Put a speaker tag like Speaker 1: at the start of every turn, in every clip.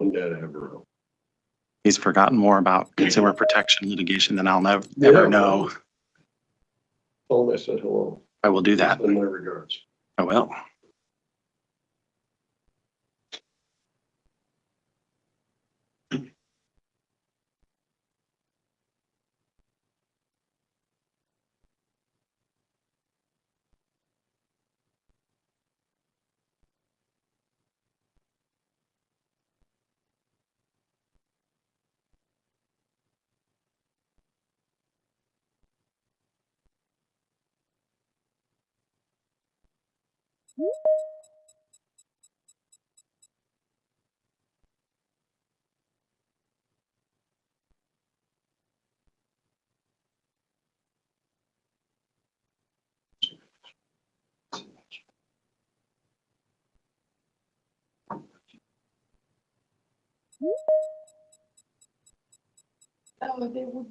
Speaker 1: mom and dad have her own.
Speaker 2: He's forgotten more about consumer protection litigation than I'll ever know.
Speaker 1: Tell him I said hello.
Speaker 2: I will do that.
Speaker 1: In my regards.
Speaker 2: I will.
Speaker 3: Oh, they would.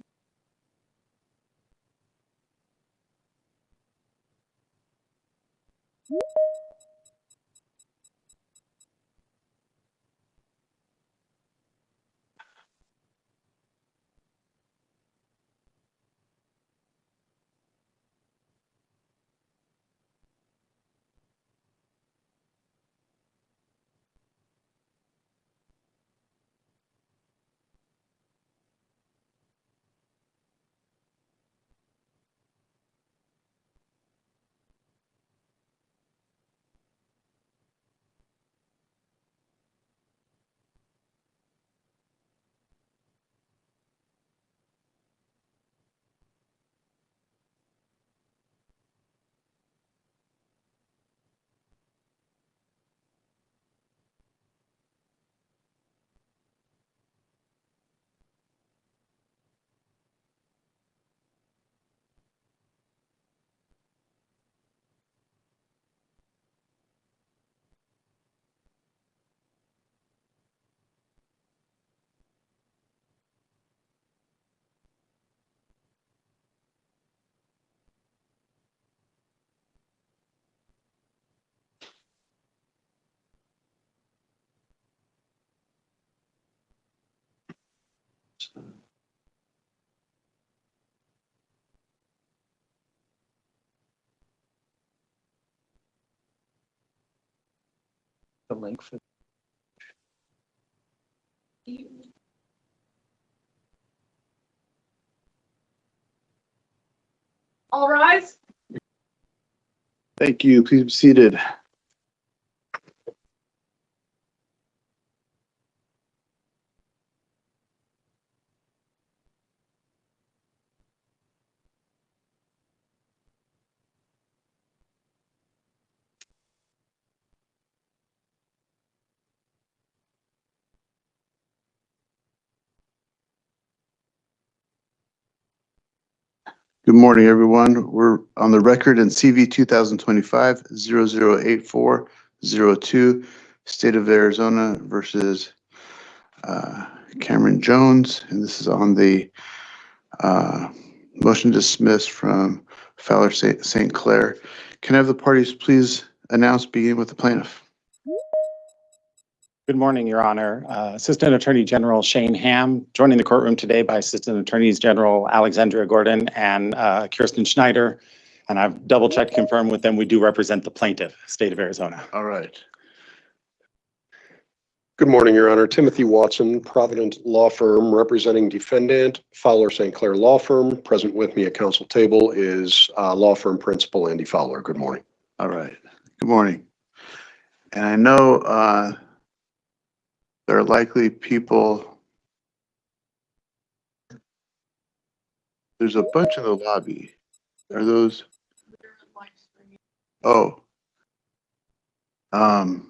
Speaker 2: The link for
Speaker 3: All rise.
Speaker 4: Thank you. Please be seated. Good morning, everyone. We're on the record in CV 2025-008402, State of Arizona versus Cameron Jones. And this is on the motion to dismiss from Fowler St. Clair. Can I have the parties please announce, beginning with the plaintiff?
Speaker 2: Good morning, Your Honor. Assistant Attorney General Shane Hamm, joining the courtroom today by Assistant Attorneys General Alexandria Gordon and Kirsten Schneider. And I've double checked, confirmed with them, we do represent the plaintiff, State of Arizona.
Speaker 4: All right.
Speaker 1: Good morning, Your Honor. Timothy Watson, Provident Law Firm, representing defendant, Fowler St. Clair Law Firm. Present with me at council table is law firm principal Andy Fowler. Good morning.
Speaker 4: All right. Good morning. And I know there are likely people. There's a bunch in the lobby. Are those? Oh.
Speaker 3: Can't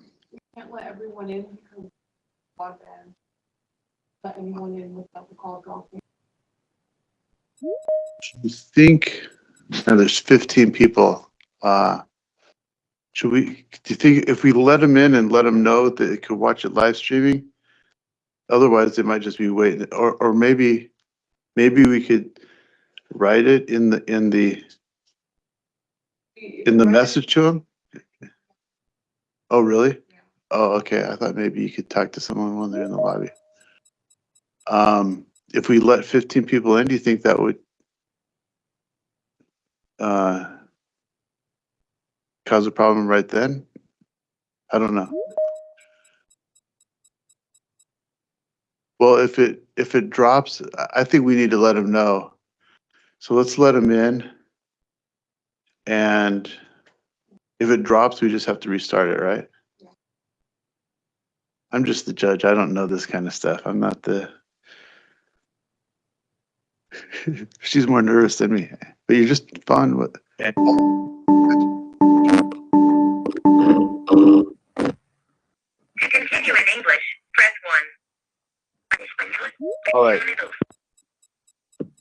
Speaker 3: let everyone in because broadband. Let anyone in without the call dropping.
Speaker 4: I think there's 15 people. Do you think if we let them in and let them know that they could watch it live streaming? Otherwise, they might just be waiting, or maybe we could write it in the message to them. Oh, really? Oh, okay. I thought maybe you could talk to someone when they're in the lobby. If we let 15 people in, do you think that would cause a problem right then? I don't know. Well, if it drops, I think we need to let them know. So let's let them in. And if it drops, we just have to restart it, right? I'm just the judge. I don't know this kind of stuff. I'm not the. She's more nervous than me, but you're just fun with.
Speaker 5: To continue in English, press 1.
Speaker 4: All right.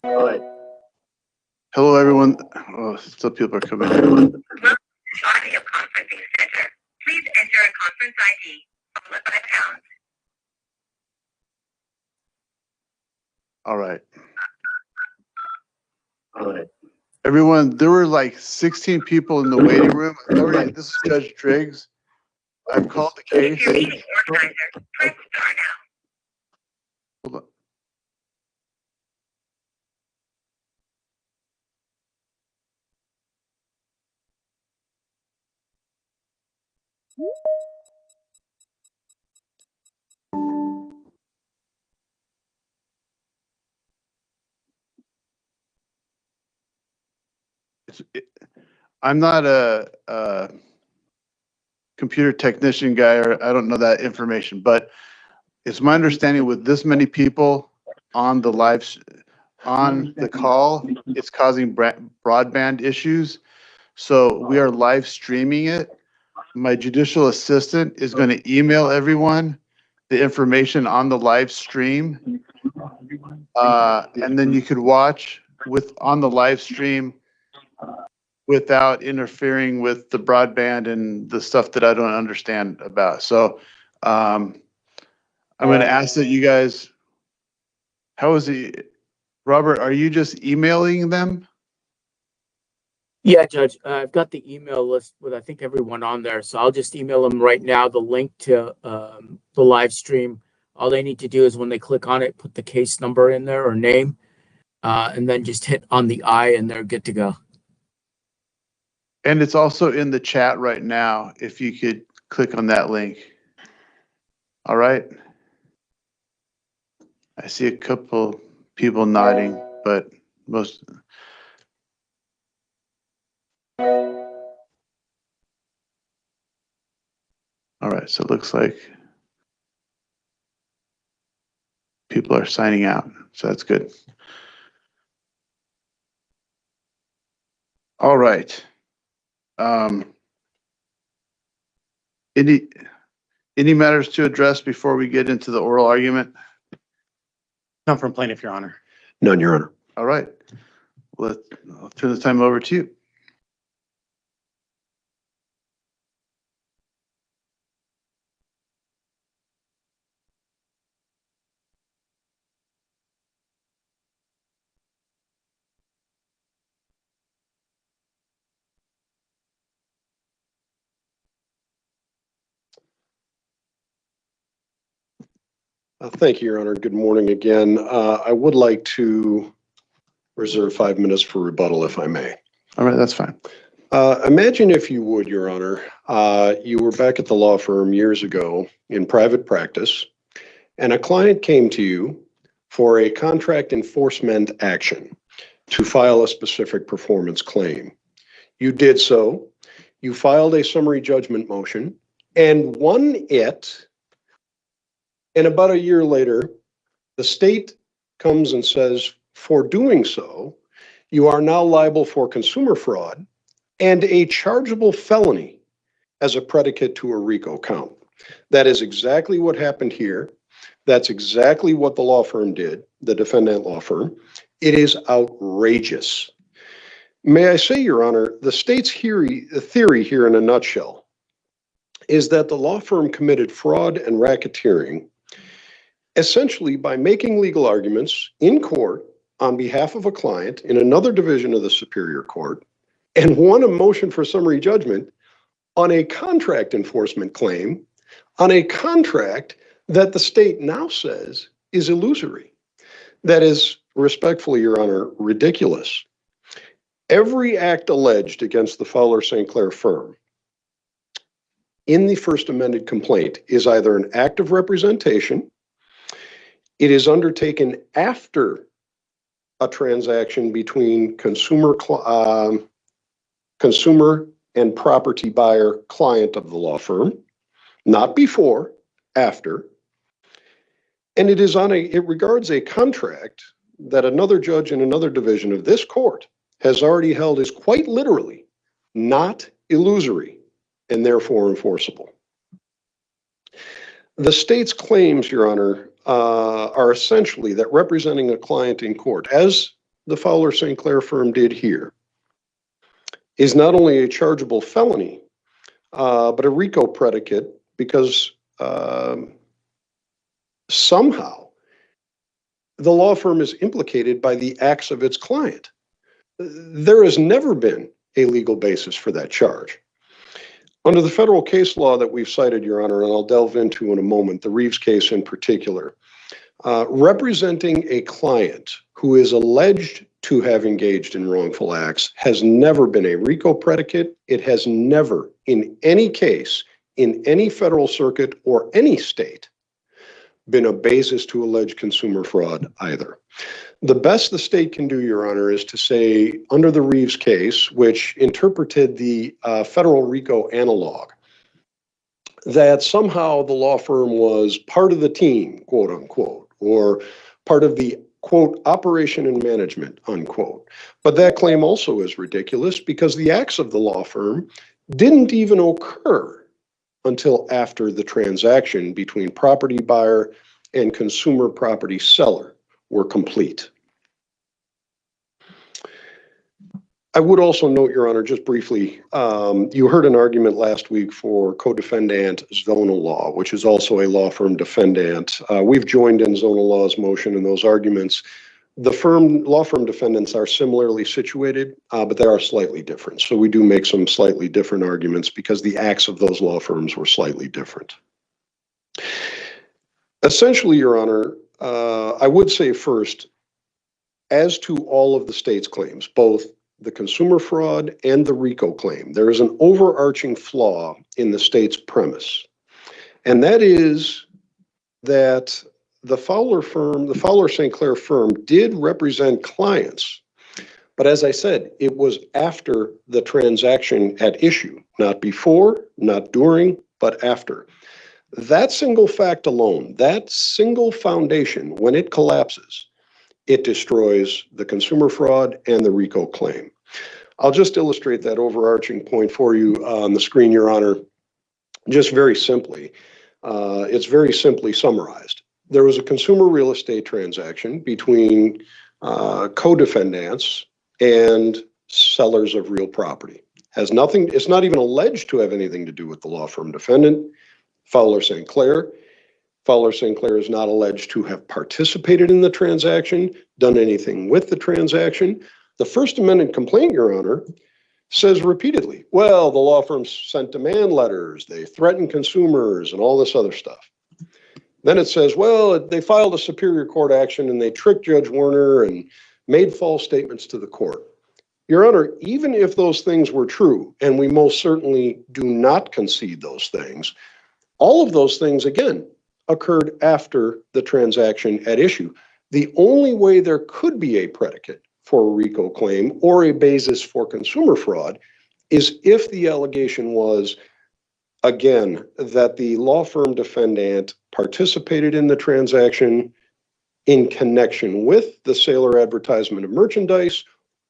Speaker 4: All right. Hello, everyone. Oh, still people are coming in.
Speaker 5: Welcome to the audio conferencing center. Please enter a conference ID followed by pound.
Speaker 4: All right. All right. Everyone, there were like 16 people in the waiting room. This is Judge Driggs. I've called the case.
Speaker 5: If you're meeting organizer, press star now.
Speaker 4: Hold on. I'm not a computer technician guy, or I don't know that information, but it's my understanding with this many people on the call, it's causing broadband issues. So we are live streaming it. My judicial assistant is going to email everyone the information on the live stream. And then you could watch on the live stream without interfering with the broadband and the stuff that I don't understand about. So I'm going to ask that you guys, how is it, Robert, are you just emailing them?
Speaker 6: Yeah, Judge, I've got the email list with, I think, everyone on there. So I'll just email them right now, the link to the live stream. All they need to do is when they click on it, put the case number in there or name, and then just hit on the I and they're good to go.
Speaker 4: And it's also in the chat right now, if you could click on that link. All right. I see a couple people nodding, but most. All right, so it looks like people are signing out, so that's good. All right. Any matters to address before we get into the oral argument?
Speaker 2: None from plaintiff, Your Honor.
Speaker 1: None, Your Honor.
Speaker 4: All right. I'll turn the time over to you.
Speaker 1: Thank you, Your Honor. Good morning again. I would like to reserve 5 minutes for rebuttal, if I may.
Speaker 4: All right, that's fine.
Speaker 1: Imagine, if you would, Your Honor, you were back at the law firm years ago in private practice, and a client came to you for a contract enforcement action to file a specific performance claim. You did so. You filed a summary judgment motion and won it. And about a year later, the state comes and says, for doing so, you are now liable for consumer fraud and a chargeable felony as a predicate to a RICO count. That is exactly what happened here. That's exactly what the law firm did, the defendant law firm. It is outrageous. May I say, Your Honor, the state's theory here in a nutshell is that the law firm committed fraud and racketeering essentially by making legal arguments in court on behalf of a client in another division of the Superior Court and won a motion for summary judgment on a contract enforcement claim on a contract that the state now says is illusory. That is, respectfully, Your Honor, ridiculous. Every act alleged against the Fowler St. Clair firm in the first amended complaint is either an act of representation, it is undertaken after a transaction between consumer and property buyer client of the law firm, not before, after. And it regards a contract that another judge in another division of this court has already held is quite literally not illusory and therefore enforceable. The state's claims, Your Honor, are essentially that representing a client in court, as the Fowler St. Clair firm did here, is not only a chargeable felony, but a RICO predicate because somehow the law firm is implicated by the acts of its client. There has never been a legal basis for that charge. Under the federal case law that we've cited, Your Honor, and I'll delve into in a moment, the Reeves case in particular, representing a client who is alleged to have engaged in wrongful acts has never been a RICO predicate. It has never, in any case, in any federal circuit or any state, been a basis to allege consumer fraud either. The best the state can do, Your Honor, is to say, under the Reeves case, which interpreted the federal RICO analog, that somehow the law firm was part of the team, quote unquote, or part of the, quote, operation and management, unquote. But that claim also is ridiculous because the acts of the law firm didn't even occur until after the transaction between property buyer and consumer property seller were complete. I would also note, Your Honor, just briefly, you heard an argument last week for co-defendant Zonal Law, which is also a law firm defendant. We've joined in Zonal Law's motion in those arguments. The law firm defendants are similarly situated, but they are slightly different. So we do make some slightly different arguments because the acts of those law firms were slightly different. Essentially, Your Honor, I would say first, as to all of the state's claims, both the consumer fraud and the RICO claim, there is an overarching flaw in the state's premise. And that is that the Fowler St. Clair firm did represent clients. But as I said, it was after the transaction at issue, not before, not during, but after. That single fact alone, that single foundation, when it collapses, it destroys the consumer fraud and the RICO claim. I'll just illustrate that overarching point for you on the screen, Your Honor, just very simply. It's very simply summarized. There was a consumer real estate transaction between co-defendants and sellers of real property. Has nothing, it's not even alleged to have anything to do with the law firm defendant, Fowler St. Clair. Fowler St. Clair is not alleged to have participated in the transaction, done anything with the transaction. The First Amendment complaint, Your Honor, says repeatedly, well, the law firm sent demand letters, they threatened consumers and all this other stuff. Then it says, well, they filed a Superior Court action and they tricked Judge Werner and made false statements to the court. Your Honor, even if those things were true, and we most certainly do not concede those things, all of those things, again, occurred after the transaction at issue. The only way there could be a predicate for a RICO claim or a basis for consumer fraud is if the allegation was, again, that the law firm defendant participated in the transaction in connection with the sale or advertisement of merchandise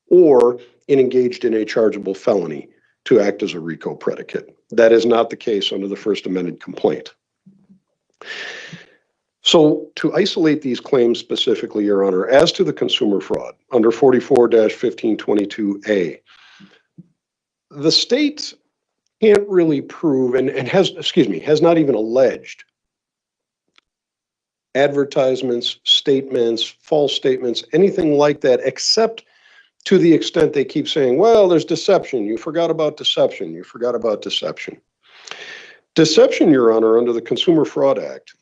Speaker 1: or engaged in a chargeable felony to act as a RICO predicate. That is not the case under the First Amendment complaint. So to isolate these claims specifically, Your Honor, as to the consumer fraud under 44-1522A, the state can't really prove and has not even alleged advertisements, statements, false statements, anything like that, except to the extent they keep saying, well, there's deception. You forgot about deception. You forgot about deception. Deception, Your Honor, under the Consumer Fraud Act,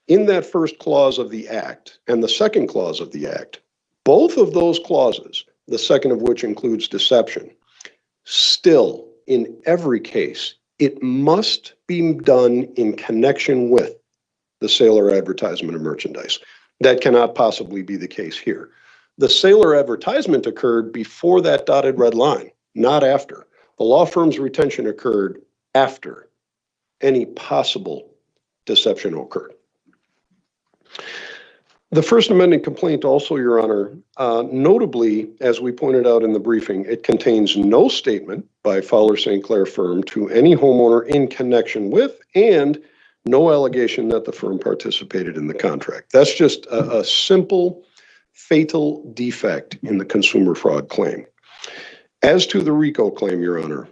Speaker 1: in that first clause of the act and the second clause of the act, both of those clauses, the second of which includes deception, still, in every case, it must be done in connection with the sale or advertisement of merchandise. That cannot possibly be the case here. The sale or advertisement occurred before that dotted red line, not after. The law firm's retention occurred after any possible deception occurred. The First Amendment complaint also, Your Honor, notably, as we pointed out in the briefing, it contains no statement by Fowler St. Clair firm to any homeowner in connection with, and no allegation that the firm participated in the contract. That's just a simple, fatal defect in the consumer fraud claim. As to the RICO claim, Your Honor,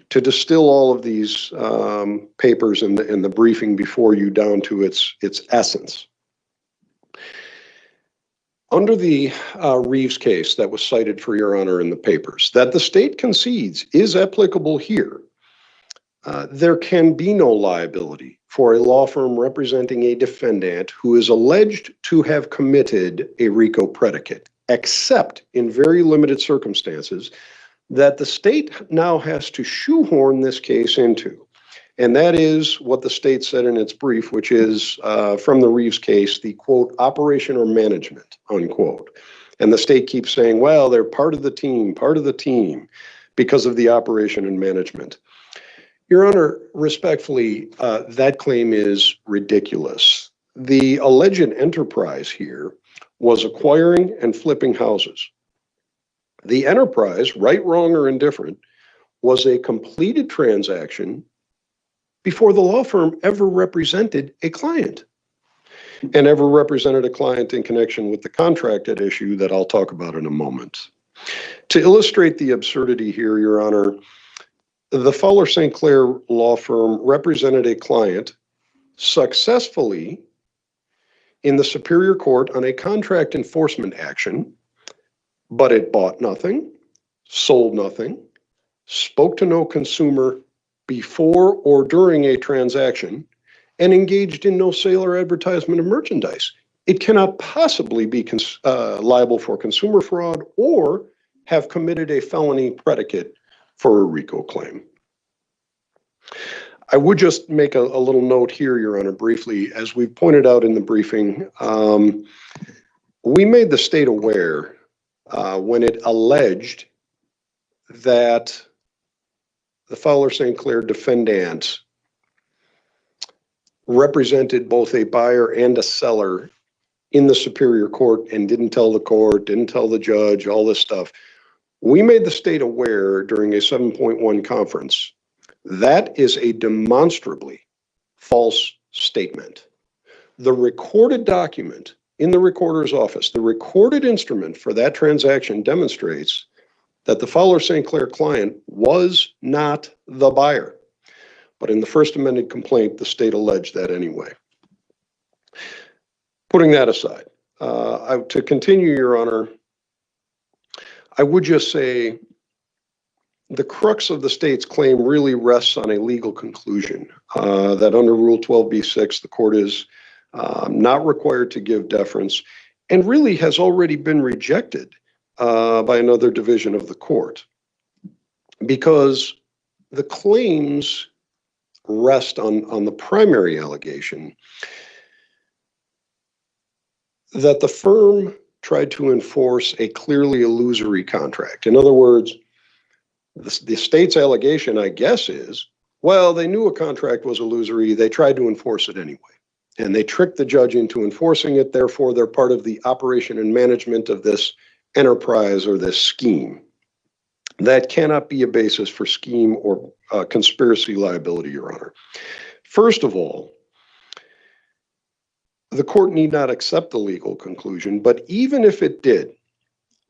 Speaker 1: to distill all of these papers in the briefing before you down to its essence. Under the Reeves case that was cited for Your Honor in the papers, that the state concedes is applicable here, there can be no liability for a law firm representing a defendant who is alleged to have committed a RICO predicate, except in very limited circumstances that the state now has to shoehorn this case into. And that is what the state said in its brief, which is from the Reeves case, the quote, operation or management, unquote. And the state keeps saying, well, they're part of the team because of the operation and management. Your Honor, respectfully, that claim is ridiculous. The alleged enterprise here was acquiring and flipping houses. The enterprise, right, wrong, or indifferent, was a completed transaction before the law firm ever represented a client and ever represented a client in connection with the contract at issue that I'll talk about in a moment. To illustrate the absurdity here, Your Honor, the Fowler St. Clair law firm represented a client successfully in the Superior Court on a contract enforcement action, but it bought nothing, sold nothing, spoke to no consumer before or during a transaction, and engaged in no sale or advertisement of merchandise. It cannot possibly be liable for consumer fraud or have committed a felony predicate for a RICO claim. I would just make a little note here, Your Honor, briefly. As we pointed out in the briefing, we made the state aware when it alleged that the Fowler St. Clair defendant represented both a buyer and a seller in the Superior Court and didn't tell the court, didn't tell the judge, all this stuff. We made the state aware during a 7.1 conference. That is a demonstrably false statement. The recorded document in the recorder's office, the recorded instrument for that transaction demonstrates that the Fowler St. Clair client was not the buyer. But in the First Amendment complaint, the state alleged that anyway. Putting that aside, to continue, Your Honor, I would just say the crux of the state's claim really rests on a legal conclusion that under Rule 12b-6, the court is not required to give deference and really has already been rejected by another division of the court, because the claims rest on the primary allegation that the firm tried to enforce a clearly illusory contract. In other words, the state's allegation, I guess, is, well, they knew a contract was illusory, they tried to enforce it anyway. And they tricked the judge into enforcing it, therefore they're part of the operation and management of this enterprise or this scheme. That cannot be a basis for scheme or conspiracy liability, Your Honor. First of all, the court need not accept the legal conclusion, but even if it did,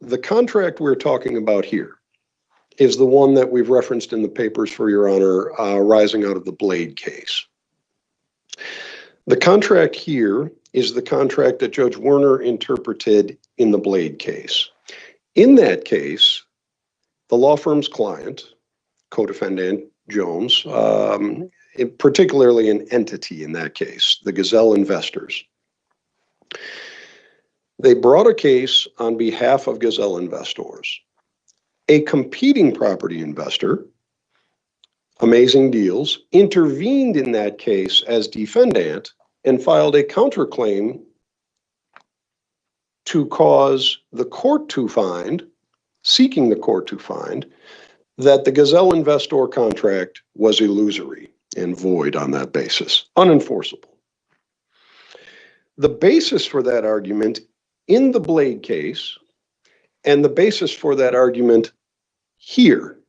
Speaker 1: the contract we're talking about here is the one that we've referenced in the papers for Your Honor, rising out of the Blade case. The contract here is the contract that Judge Werner interpreted in the Blade case. In that case, the law firm's client, co-defendant Jones, particularly an entity in that case, the Gazelle investors. They brought a case on behalf of Gazelle investors. A competing property investor, Amazing Deals, intervened in that case as defendant and filed a counterclaim to cause the court to find, seeking the court to find, that the Gazelle investor contract was illusory and void on that basis, unenforceable. The basis for that argument in the Blade case and the basis for that argument here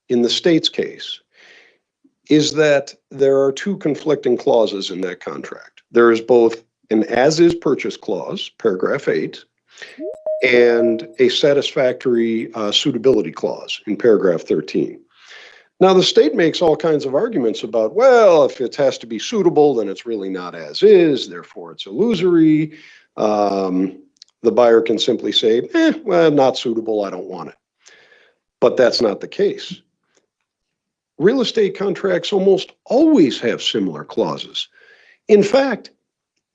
Speaker 1: in the state's case is that there are two conflicting clauses in that contract. There is both an as-is purchase clause, paragraph 8, and a satisfactory suitability clause in paragraph 13. Now, the state makes all kinds of arguments about, well, if it has to be suitable, then it's really not as is, therefore it's illusory. The buyer can simply say, well, not suitable, I don't want it. But that's not the case. Real estate contracts almost always have similar clauses. In fact,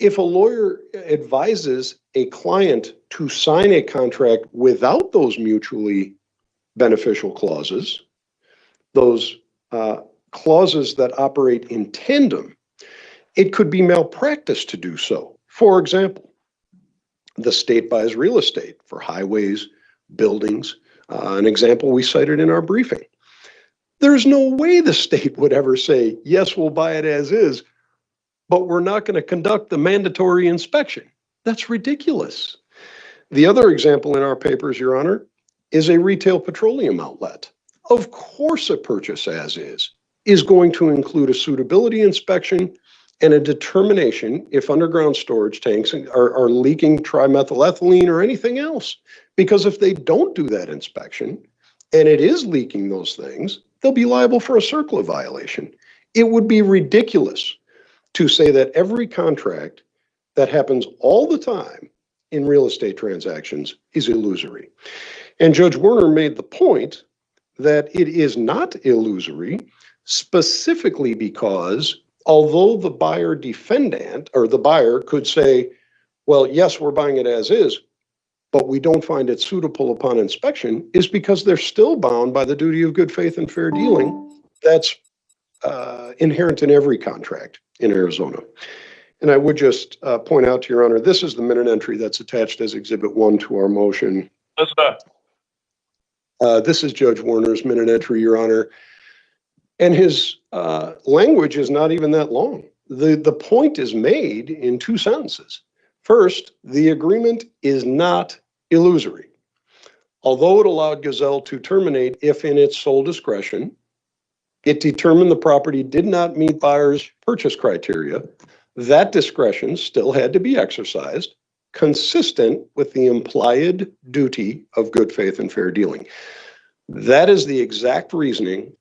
Speaker 1: if a lawyer advises a client to sign a contract without those mutually beneficial clauses, those clauses that operate in tandem, it could be malpractice to do so. For example, the state buys real estate for highways, buildings, an example we cited in our briefing. There's no way the state would ever say, yes, we'll buy it as is, but we're not going to conduct the mandatory inspection. That's ridiculous. The other example in our papers, Your Honor, is a retail petroleum outlet. Of course, a purchase as is going to include a suitability inspection and a determination if underground storage tanks are leaking trimethyl or anything else. Because if they don't do that inspection and it is leaking those things, they'll be liable for a CERCLA violation. It would be ridiculous to say that every contract that happens all the time in real estate transactions is illusory. And Judge Werner made the point that it is not illusory, specifically because although the buyer defendant or the buyer could say, well, yes, we're buying it as is, but we don't find it suitable upon inspection, is because they're still bound by the duty of good faith and fair dealing that's inherent in every contract in Arizona. And I would just point out to Your Honor, this is the minute entry that's attached as Exhibit 1 to our motion. This is Judge Werner's minute entry, Your Honor. And his language is not even that long. The point is made in 2 sentences. First, the agreement is not illusory. Although it allowed Gazelle to terminate if in its sole discretion, it determined the property did not meet buyer's purchase criteria, that discretion still had to be exercised, consistent with the implied duty of good faith and fair dealing. That is the exact reasoning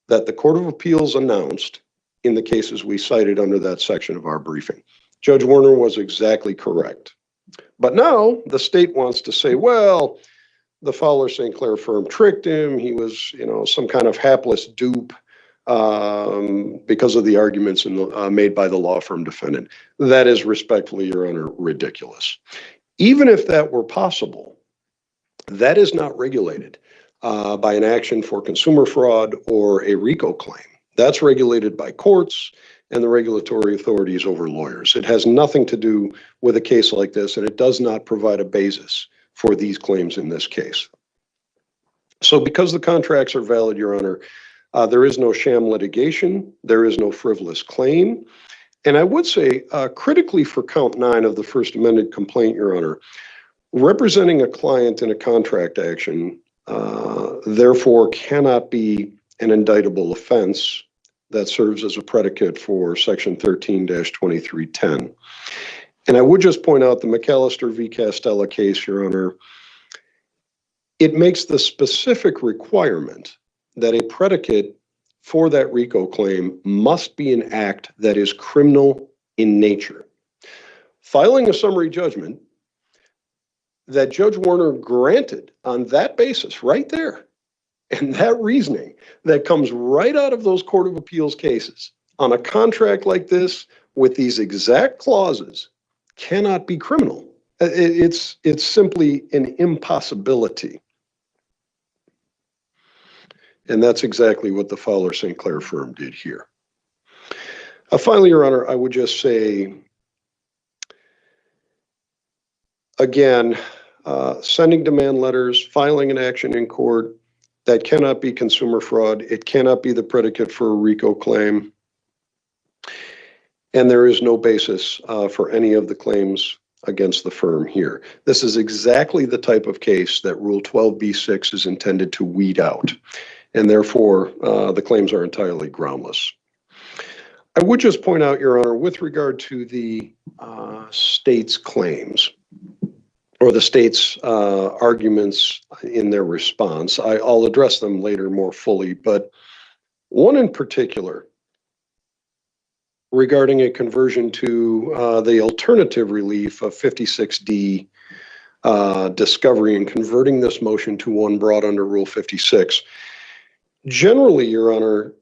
Speaker 1: that the Court of Appeals announced in the cases we cited under that section of our briefing. Judge Werner was exactly correct. But now the state wants to say, well, the Fowler St. Clair firm tricked him. He was, some kind of hapless dupe because of the arguments made by the law firm defendant. That is, respectfully, Your Honor, ridiculous. Even if that were possible, that is not regulated by an action for consumer fraud or a RICO claim. That's regulated by courts and the regulatory authorities over lawyers. It has nothing to do with a case like this, and it does not provide a basis for these claims in this case. So because the contracts are valid, Your Honor, there is no sham litigation, there is no frivolous claim. And I would say, critically for count 9 of the First Amendment complaint, Your Honor, representing a client in a contract action therefore cannot be an indictable offense that serves as a predicate for Section 13-2310. And I would just point out the McAllister v. Castella case, Your Honor, it makes the specific requirement that a predicate for that RICO claim must be an act that is criminal in nature. Filing a summary judgment that Judge Werner granted on that basis right there And that reasoning that comes right out of those Court of Appeals cases on a contract like this with these exact clauses cannot be criminal. It's simply an impossibility. And that's exactly what the Fowler St. Clair firm did here. Finally, Your Honor, I would just say, again, sending demand letters, filing an action in court, that cannot be consumer fraud. It cannot be the predicate for a RICO claim. And there is no basis for any of the claims against the firm here. This is exactly the type of case that Rule 12b-6 is intended to weed out. And therefore, the claims are entirely groundless. I would just point out, Your Honor, with regard to the state's claims, or the state's arguments in their response. I'll address them later more fully, but one in particular regarding a conversion to the alternative relief of 56D discovery and converting this motion to one brought under Rule 56. Generally, Your Honor,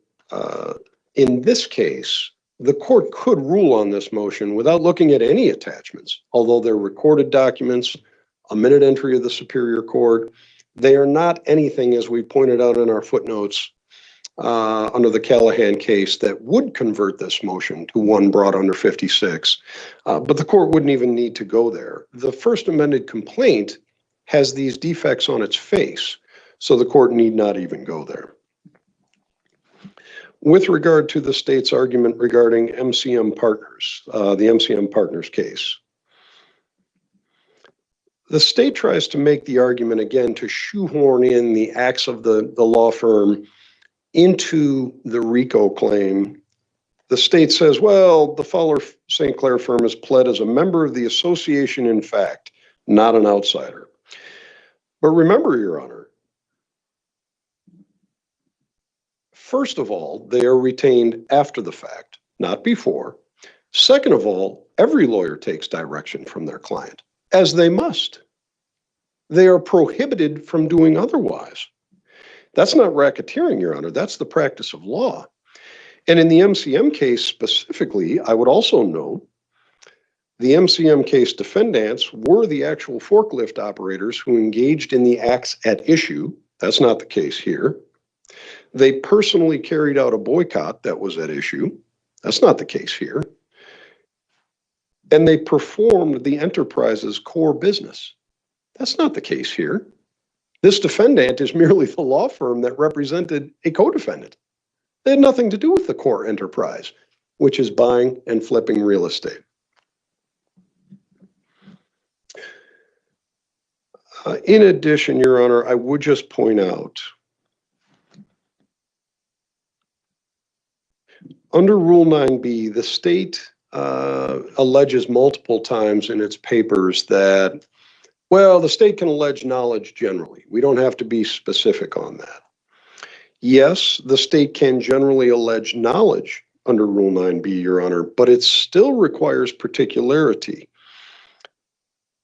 Speaker 1: in this case, the court could rule on this motion without looking at any attachments, although they're recorded documents, a minute entry of the Superior Court. They are not anything, as we pointed out in our footnotes, under the Callahan case that would convert this motion to one brought under 56. But the court wouldn't even need to go there. The first amended complaint has these defects on its face, so the court need not even go there. With regard to the state's argument regarding MCM Partners, the MCM Partners case, the state tries to make the argument again to shoehorn in the acts of the law firm into the RICO claim. The state says, well, the Fowler St. Clair firm is pled as a member of the association, in fact, not an outsider. But remember, Your Honor, first of all, they are retained after the fact, not before. Second of all, every lawyer takes direction from their client, as they must. They are prohibited from doing otherwise. That's not racketeering, Your Honor. That's the practice of law. And in the MCM case specifically, I would also note the MCM case defendants were the actual forklift operators who engaged in the acts at issue. That's not the case here. They personally carried out a boycott that was at issue. That's not the case here. And they performed the enterprise's core business. That's not the case here. This defendant is merely the law firm that represented a co-defendant. They had nothing to do with the core enterprise, which is buying and flipping real estate. In addition, Your Honor, I would just point out, under Rule 9b, the state alleges multiple times in its papers that, well, the state can allege knowledge generally. We don't have to be specific on that. Yes, the state can generally allege knowledge under Rule 9b, Your Honor, but it still requires particularity.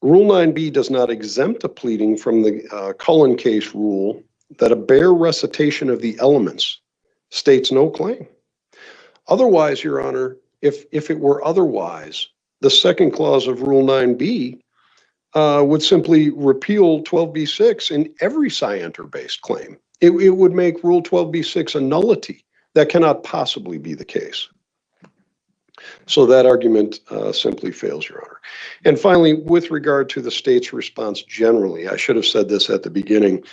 Speaker 1: Rule 9b does not exempt a pleading from the Cullen case rule that a bare recitation of the elements states no claim. Otherwise, Your Honor, if it were otherwise, the second clause of Rule 9b would simply repeal 12b-6 in every scienter-based claim. It would make Rule 12b-6 a nullity. That cannot possibly be the case. So that argument simply fails, Your Honor. And finally, with regard to the state's response generally, I should have said this at the beginning.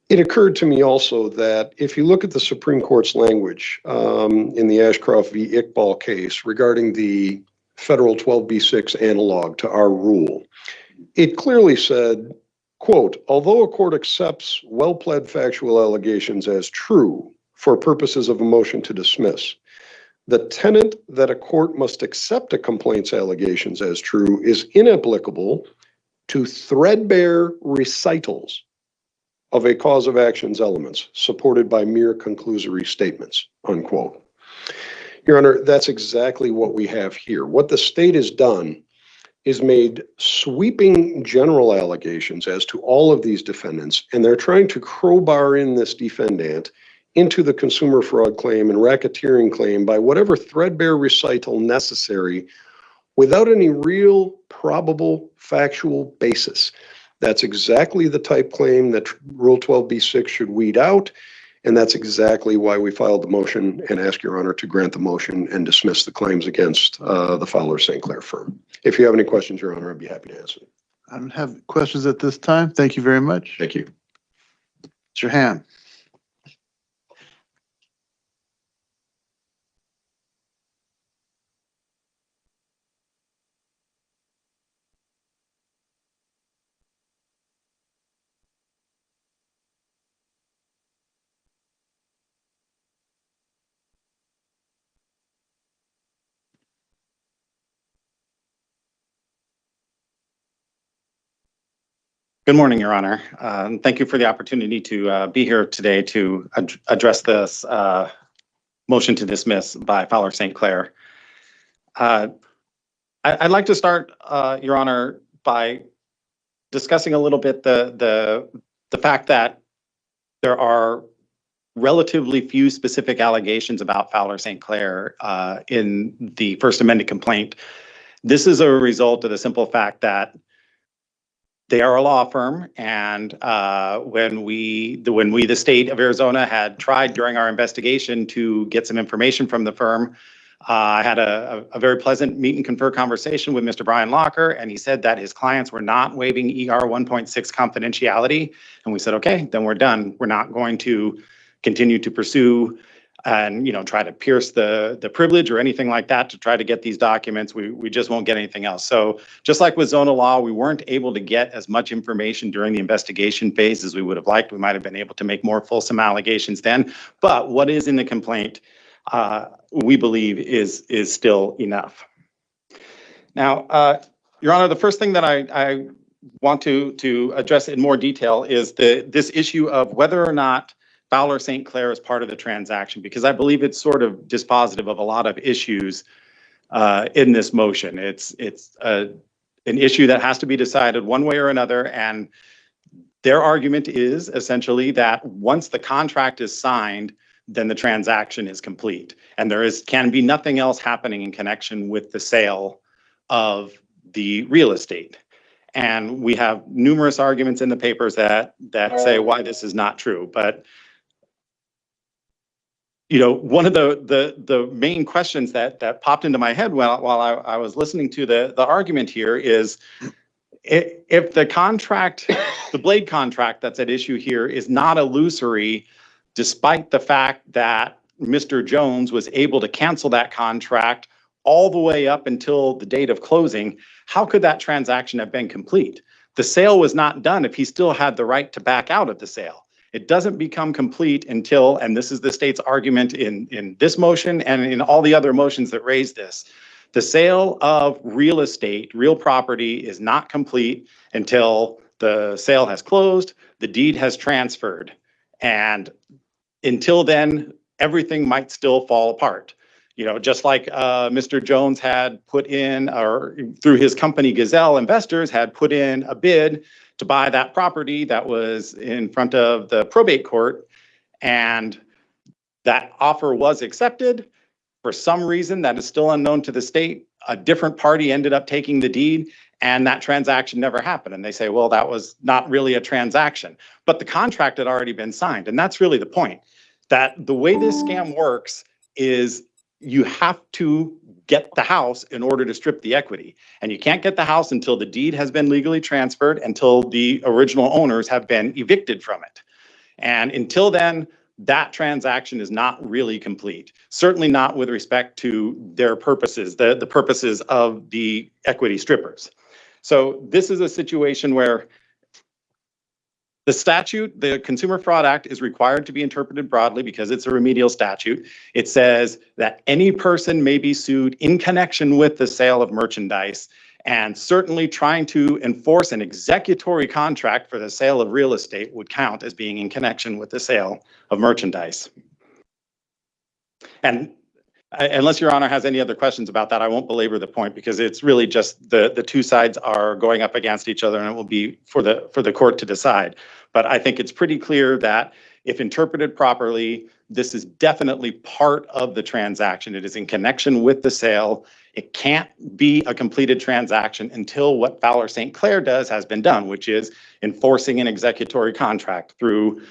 Speaker 1: It occurred to me also that if you look at the Supreme Court's language in the Ashcroft v. Iqbal case regarding the federal 12b-6 analog to our rule, it clearly said, quote, although a court accepts well-pled factual allegations as true for purposes of a motion to dismiss, the tenet that a court must accept a complaint's allegations as true is inapplicable to threadbare recitals of a cause of action's elements supported by mere conclusory statements, unquote. Your Honor, that's exactly what we have here. What the state has done is made sweeping general allegations as to all of these defendants, and they're trying to crowbar in this defendant into the consumer fraud claim and racketeering claim by whatever threadbare recital necessary without any real probable factual basis. That's exactly the type claim that Rule 12b-6 should weed out, and that's exactly why we filed the motion and ask Your Honor to grant the motion and dismiss the claims against the Fowler St. Clair firm. If you have any questions, Your Honor, I'd be happy to answer.
Speaker 4: I don't have questions at this time. Thank you very much.
Speaker 1: Thank you.
Speaker 4: Mr. Ham.
Speaker 2: Good morning, Your Honor. Thank you for the opportunity to be here today to address this motion to dismiss by Fowler St. Clair. I'd like to start, Your Honor, by discussing a little bit the fact that there are relatively few specific allegations about Fowler St. Clair in the First Amendment complaint. This is a result of the simple fact that they are a law firm, and when we, the state of Arizona, had tried during our investigation to get some information from the firm, I had a very pleasant meet and confer conversation with Mr. Brian Locker, and he said that his clients were not waiving ER 1.6 confidentiality. And we said, okay, then we're done. We're not going to continue to pursue and try to pierce the privilege or anything like that to try to get these documents. We just won't get anything else. So just like with Zona Law, we weren't able to get as much information during the investigation phase as we would have liked. We might have been able to make more fulsome allegations then, but what is in the complaint, we believe is still enough. Now, Your Honor, the first thing that I want to address in more detail is this issue of whether or not Fowler St. Clair is part of the transaction, because I believe it's sort of dispositive of a lot of issues in this motion. It's an issue that has to be decided one way or another, and their argument is essentially that once the contract is signed, then the transaction is complete, and there can be nothing else happening in connection with the sale of the real estate. And we have numerous arguments in the papers that say why this is not true, but one of the main questions that popped into my head while I was listening to the argument here is, if the contract, the blade contract that's at issue here, is not illusory, despite the fact that Mr. Jones was able to cancel that contract all the way up until the date of closing, how could that transaction have been complete? The sale was not done if he still had the right to back out of the sale. It doesn't become complete until, and this is the state's argument in this motion and in all the other motions that raise this, the sale of real estate, real property, is not complete until the sale has closed, the deed has transferred. And until then, everything might still fall apart. Just like Mr. Jones had put in, or through his company Gazelle Investors, had put in a bid to buy that property that was in front of the probate court, and that offer was accepted. For some reason that is still unknown to the state, a different party ended up taking the deed, and that transaction never happened. And they say, well, that was not really a transaction, but the contract had already been signed. And that's really the point, that the way this scam works is you have to get the house in order to strip the equity. And you can't get the house until the deed has been legally transferred, until the original owners have been evicted from it. And until then, that transaction is not really complete. Certainly not with respect to their purposes, the purposes of the equity strippers. So this is a situation where the statute, the Consumer Fraud Act, is required to be interpreted broadly because it's a remedial statute. It says that any person may be sued in connection with the sale of merchandise, and certainly trying to enforce an executory contract for the sale of real estate would count as being in connection with the sale of merchandise. And Unless Your Honor has any other questions about that, I won't belabor the point because it's really just the two sides are going up against each other and it will be for the court to decide. But I think it's pretty clear that if interpreted properly, this is definitely part of the transaction. It is in connection with the sale. It can't be a completed transaction until what Fowler St. Clair does has been done, which is enforcing an executory contract through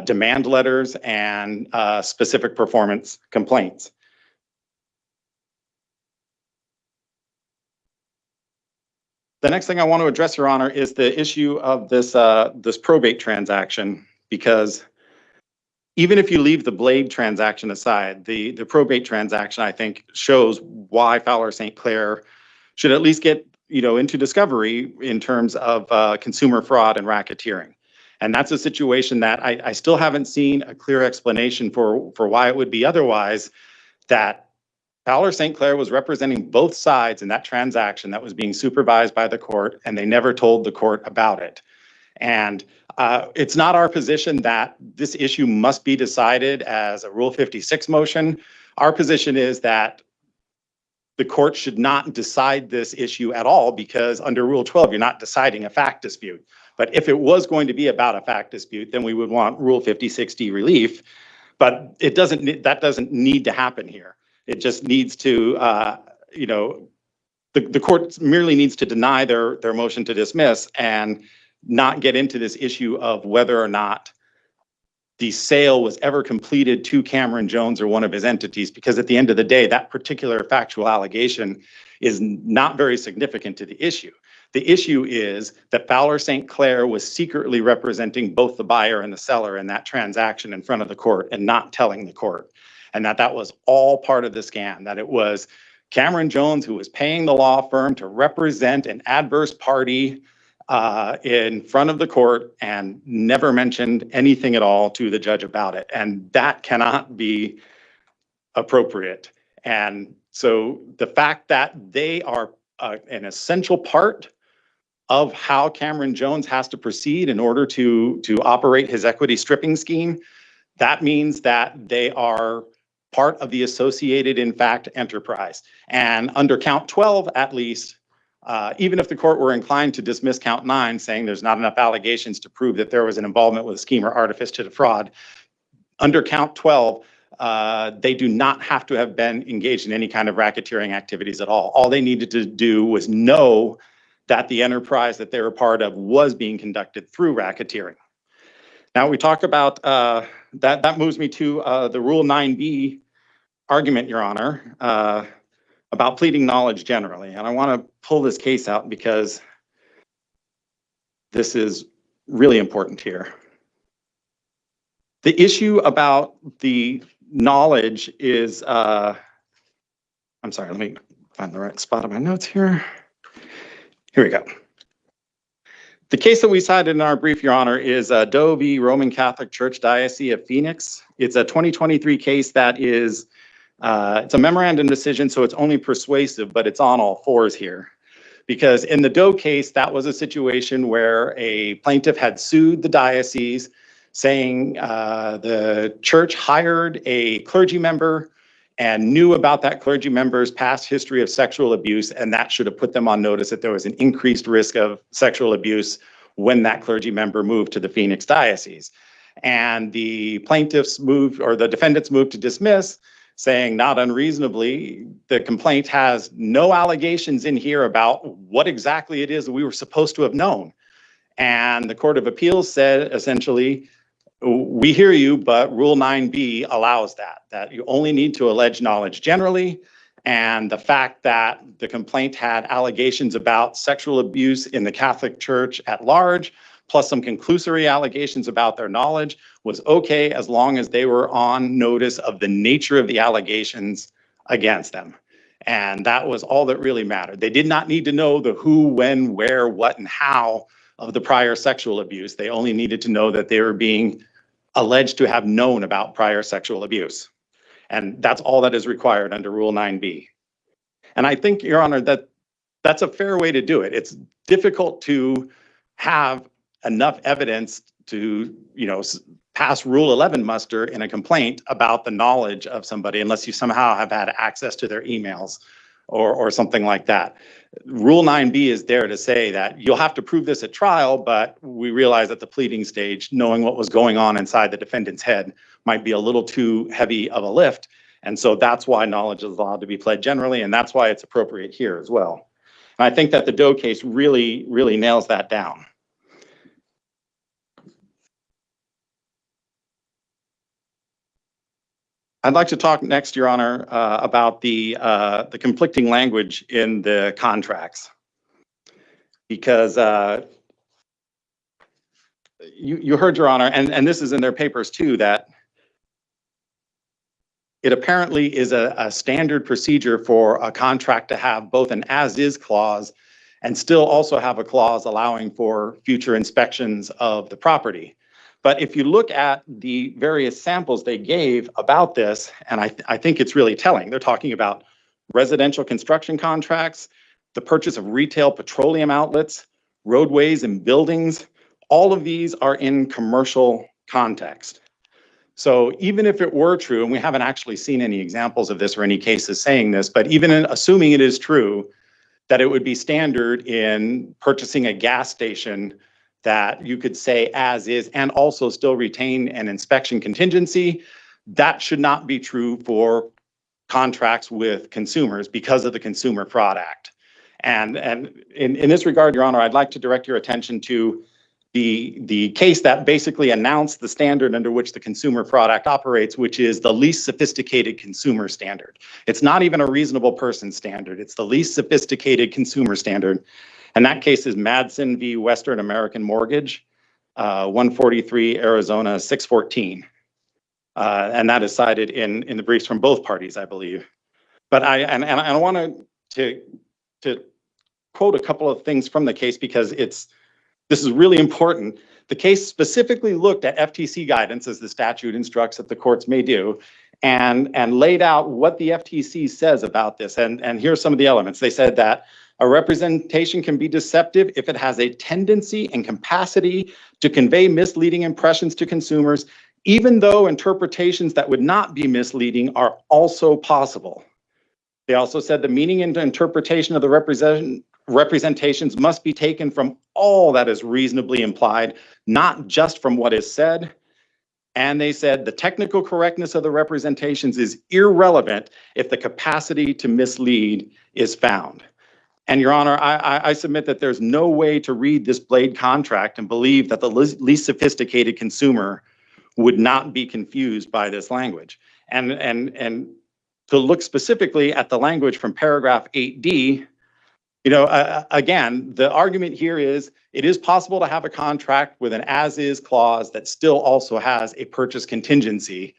Speaker 2: demand letters and specific performance complaints. The next thing I want to address, Your Honor, is the issue of this this probate transaction, because even if you leave the Blade transaction aside, the probate transaction, I think, shows why Fowler St. Clair should at least get, into discovery in terms of consumer fraud and racketeering. And that's a situation that I still haven't seen a clear explanation for why it would be otherwise, that Fowler St. Clair was representing both sides in that transaction that was being supervised by the court, and they never told the court about it. And it's not our position that this issue must be decided as a Rule 56 motion. Our position is that the court should not decide this issue at all, because under Rule 12, you're not deciding a fact dispute. But if it was going to be about a fact dispute, then we would want Rule 56D relief. But that doesn't need to happen here. It just needs to, the court merely needs to deny their motion to dismiss and not get into this issue of whether or not the sale was ever completed to Cameron Jones or one of his entities, because at the end of the day, that particular factual allegation is not very significant to the issue. The issue is that Fowler St. Clair was secretly representing both the buyer and the seller in that transaction in front of the court and not telling the court. And that was all part of the scam, that it was Cameron Jones who was paying the law firm to represent an adverse party in front of the court and never mentioned anything at all to the judge about it. And that cannot be appropriate. And so the fact that they are an essential part of how Cameron Jones has to proceed in order to operate his equity stripping scheme, that means that they are part of the associated in fact enterprise. And under count 12, at least, even if the court were inclined to dismiss count 9, saying there's not enough allegations to prove that there was an involvement with a scheme or artifice to defraud, under count 12, they do not have to have been engaged in any kind of racketeering activities at all. All they needed to do was know that the enterprise that they were part of was being conducted through racketeering. Now we talk about, that moves me to the Rule 9b argument, Your Honor, about pleading knowledge generally. And I want to pull this case out because this is really important here. The issue about the knowledge is, I'm sorry, let me find the right spot on my notes here. Here we go. The case that we cited in our brief, Your Honor, is Doe v. Roman Catholic Church Diocese of Phoenix. It's a 2023 case that is, it's a memorandum decision, so it's only persuasive, but it's on all fours here. Because in the Doe case, that was a situation where a plaintiff had sued the diocese, saying the church hired a clergy member and knew about that clergy member's past history of sexual abuse, and that should have put them on notice that there was an increased risk of sexual abuse when that clergy member moved to the Phoenix diocese. And the plaintiffs moved, or the defendants moved to dismiss, saying not unreasonably, the complaint has no allegations in here about what exactly it is that we were supposed to have known. And the Court of Appeals said, essentially, we hear you, but Rule 9b allows that you only need to allege knowledge generally. And the fact that the complaint had allegations about sexual abuse in the Catholic Church at large, plus some conclusory allegations about their knowledge, was okay as long as they were on notice of the nature of the allegations against them. And that was all that really mattered. They did not need to know the who, when, where, what, and how of the prior sexual abuse. They only needed to know that they were being alleged to have known about prior sexual abuse. And that's all that is required under Rule 9b. And I think, Your Honor, that that's a fair way to do it. It's difficult to have enough evidence to, pass Rule 11 muster in a complaint about the knowledge of somebody unless you somehow have had access to their emails or something like that. Rule 9B is there to say that you'll have to prove this at trial, but we realize at the pleading stage, knowing what was going on inside the defendant's head might be a little too heavy of a lift. And so that's why knowledge is allowed to be pled generally, and that's why it's appropriate here as well. And I think that the Doe case really, really nails that down. I'd like to talk next, Your Honor, about the conflicting language in the contracts. Because you heard, Your Honor, and this is in their papers too, that it apparently is a standard procedure for a contract to have both an as-is clause and still also have a clause allowing for future inspections of the property. But if you look at the various samples they gave about this, and I think it's really telling, they're talking about residential construction contracts, the purchase of retail petroleum outlets, roadways and buildings. All of these are in commercial context. So even if it were true, and we haven't actually seen any examples of this or any cases saying this, but even assuming it is true, that it would be standard in purchasing a gas station that you could say as is and also still retain an inspection contingency, that should not be true for contracts with consumers because of the Consumer Fraud Act. And in this regard, Your Honor, I'd like to direct your attention to the case that basically announced the standard under which the Consumer Fraud Act operates, which is the least sophisticated consumer standard. It's not even a reasonable person standard. It's the least sophisticated consumer standard. And that case is Madsen v. Western American Mortgage, 143 Arizona 614. And that is cited in the briefs from both parties, I believe. But I want to quote a couple of things from the case because this is really important. The case specifically looked at FTC guidance, as the statute instructs that the courts may do, and laid out what the FTC says about this. And here's some of the elements. They said that a representation can be deceptive if it has a tendency and capacity to convey misleading impressions to consumers, even though interpretations that would not be misleading are also possible. They also said the meaning and interpretation of the representations must be taken from all that is reasonably implied, not just from what is said. And they said the technical correctness of the representations is irrelevant if the capacity to mislead is found. And Your Honor, I submit that there's no way to read this Blade contract and believe that the least sophisticated consumer would not be confused by this language. And to look specifically at the language from paragraph 8D, you know, again, the argument here is it is possible to have a contract with an as-is clause that still also has a purchase contingency,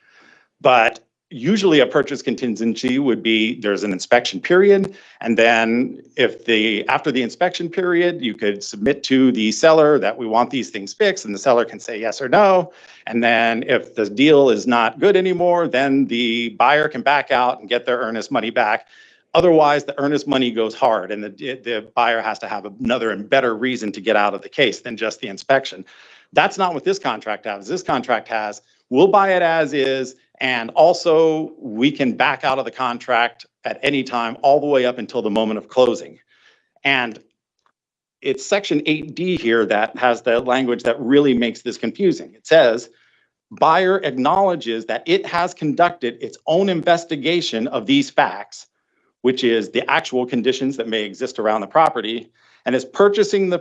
Speaker 2: but usually a purchase contingency would be there's an inspection period, and then after the inspection period, you could submit to the seller that we want these things fixed, and the seller can say yes or no. And then if the deal is not good anymore, then the buyer can back out and get their earnest money back. Otherwise, the earnest money goes hard, and the buyer has to have another and better reason to get out of the case than just the inspection. That's not what this contract has. This contract has, we'll buy it as is, and also we can back out of the contract at any time, all the way up until the moment of closing. And it's section 8D here that has the language that really makes this confusing. It says, buyer acknowledges that it has conducted its own investigation of these facts, which is the actual conditions that may exist around the property, and is purchasing the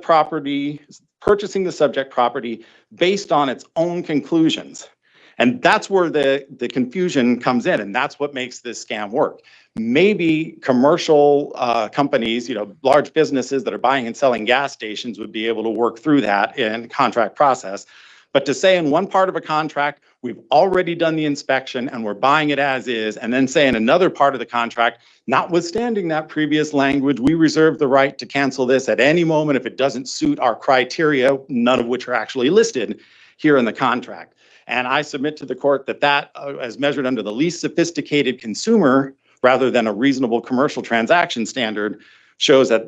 Speaker 2: subject property based on its own conclusions. And that's where the confusion comes in, and that's what makes this scam work. Maybe commercial companies, large businesses that are buying and selling gas stations would be able to work through that in contract process. But to say in one part of a contract, we've already done the inspection and we're buying it as is, and then say in another part of the contract, notwithstanding that previous language, we reserve the right to cancel this at any moment if it doesn't suit our criteria, none of which are actually listed here in the contract. And I submit to the court that as measured under the least sophisticated consumer, rather than a reasonable commercial transaction standard, shows that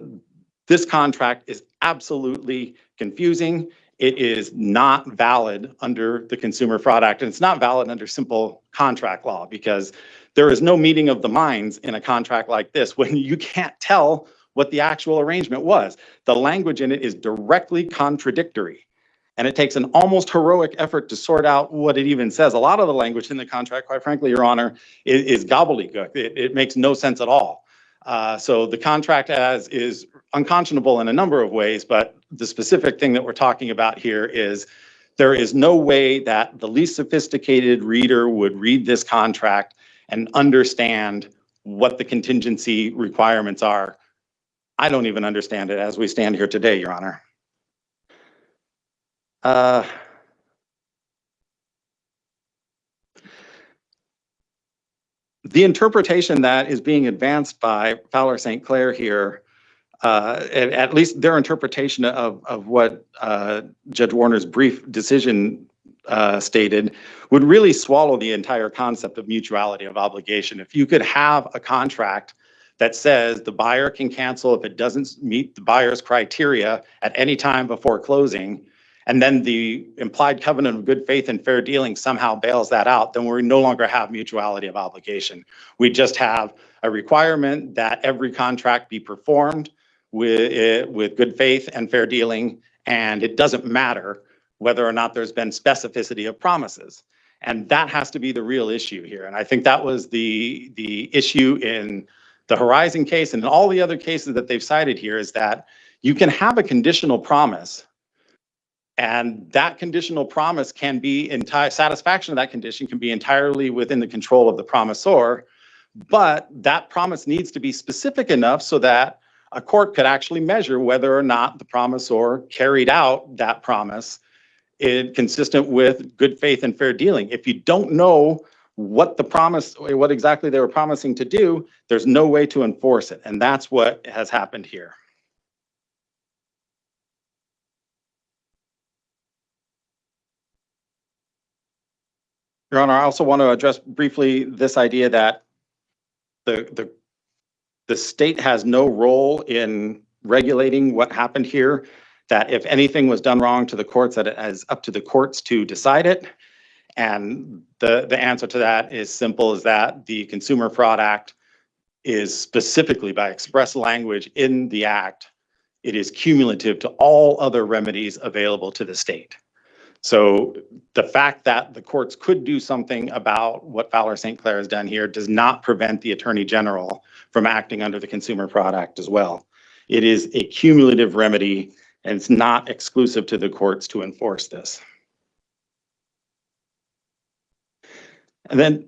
Speaker 2: this contract is absolutely confusing. it is not valid under the Consumer Fraud Act, and it's not valid under simple contract law, because there is no meeting of the minds in a contract like this when you can't tell what the actual arrangement was. The language in it is directly contradictory, and it takes an almost heroic effort to sort out what it even says. A lot of the language in the contract, quite frankly, Your Honor, is gobbledygook. It makes no sense at all. So the contract as is unconscionable in a number of ways, but the specific thing that we're talking about here is there is no way that the least sophisticated reader would read this contract and understand what the contingency requirements are. I don't even understand it as we stand here today, Your Honor. The interpretation that is being advanced by Fowler St. Clair here, at least their interpretation of what Judge Warner's brief decision stated, would really swallow the entire concept of mutuality of obligation. If you could have a contract that says the buyer can cancel if it doesn't meet the buyer's criteria at any time before closing, and then the implied covenant of good faith and fair dealing somehow bails that out, then we no longer have mutuality of obligation. We just have a requirement that every contract be performed with good faith and fair dealing, and it doesn't matter whether or not there's been specificity of promises. And that has to be the real issue here. And I think that was the issue in the Horizon case and in all the other cases that they've cited here, is that you can have a conditional promise, and that conditional promise can be satisfaction of that condition can be entirely within the control of the promisor, but that promise needs to be specific enough so that a court could actually measure whether or not the promisor carried out that promise consistent with good faith and fair dealing. If you don't know what exactly they were promising to do, there's no way to enforce it. And that's what has happened here. Your Honor, I also want to address briefly this idea that the state has no role in regulating what happened here, that if anything was done wrong to the courts, that it is up to the courts to decide it. And the answer to that is simple as that the Consumer Fraud Act is specifically, by express language in the act, it is cumulative to all other remedies available to the state. So the fact that the courts could do something about what Fowler St. Clair has done here does not prevent the Attorney General from acting under the Consumer Fraud Act as well. It is a cumulative remedy, and it's not exclusive to the courts to enforce this. And then